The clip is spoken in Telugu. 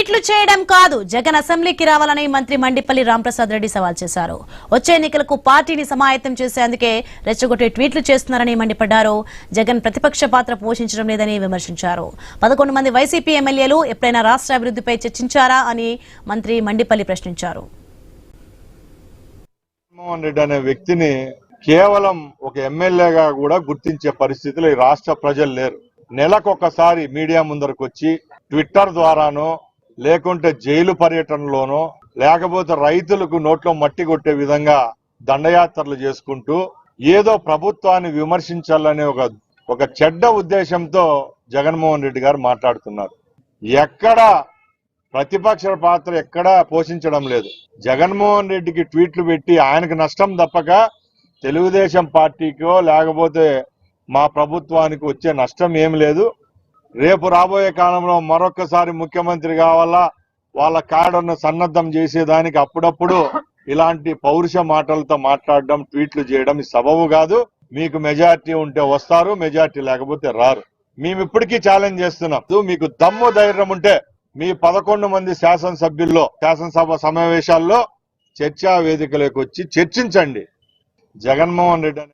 ట్వీట్లు చేయడం కాదు, జగన్ అసెంబ్లీకి రావాలని మంత్రి మండిపల్లి రాంప్రసాద్ రెడ్డి సవాల్ చేశారు. వచ్చే ఎన్నికలకు పార్టీని సమాయత్తం చేసేందుకే రెచ్చగొట్టే ట్వీట్లు చేస్తున్నారని మండిపడ్డారు. జగన్ ప్రతిపక్ష పాత్ర పోషించడం లేదని విమర్శించారు. 11 మంది వైసీపీ ఎమ్మెల్యేలు ఎప్పుడైనా రాష్ట్ర అభివృద్ధిపై చర్చించారా అని మంత్రి మండిపల్లి ప్రశ్నించారు. జగన్మోహన్ రెడ్డి అనే వ్యక్తిని కేవలం ఒక ఎమ్మెల్యేగా కూడా గుర్తించే పరిస్థితిలో ఈ రాష్ట్ర ప్రజలు లేరు. నెలకొకసారి మీడియా ముందరకు వచ్చి ట్విట్టర్ ద్వారానో లేకుంటే జైలు పర్యటనలోనో లేకపోతే రైతులకు నోట్లో మట్టి కొట్టే విధంగా దండయాత్రలు చేసుకుంటూ ఏదో ప్రభుత్వాన్ని విమర్శించాలనే ఒక చెడ్డ ఉద్దేశంతో జగన్మోహన్ రెడ్డి గారు మాట్లాడుతున్నారు. ఎక్కడ ప్రతిపక్ష పాత్ర ఎక్కడా పోషించడం లేదు. జగన్మోహన్ రెడ్డికి ట్వీట్లు పెట్టి ఆయనకు నష్టం తప్పక తెలుగుదేశం పార్టీకో లేకపోతే మా ప్రభుత్వానికి వచ్చే నష్టం ఏమి లేదు. రేపు రాబోయే కాలంలో మరొకసారి ముఖ్యమంత్రి కావాలా, వాళ్ళ కాడర్ను సన్నద్ధం చేసేదానికి అప్పుడప్పుడు ఇలాంటి పౌరుష మాటలతో మాట్లాడడం, ట్వీట్లు చేయడం సబబు కాదు. మీకు మెజార్టీ ఉంటే వస్తారు, మెజార్టీ లేకపోతే రారు. మేము ఇప్పటికీ ఛాలెంజ్ చేస్తున్నాం. మీకు దమ్ము ధైర్యం ఉంటే మీ 11 మంది శాసనసభ్యుల్లో శాసనసభ సమావేశాల్లో చర్చా వేదికలోకి వచ్చి చర్చించండి. జగన్మోహన్ రెడ్డి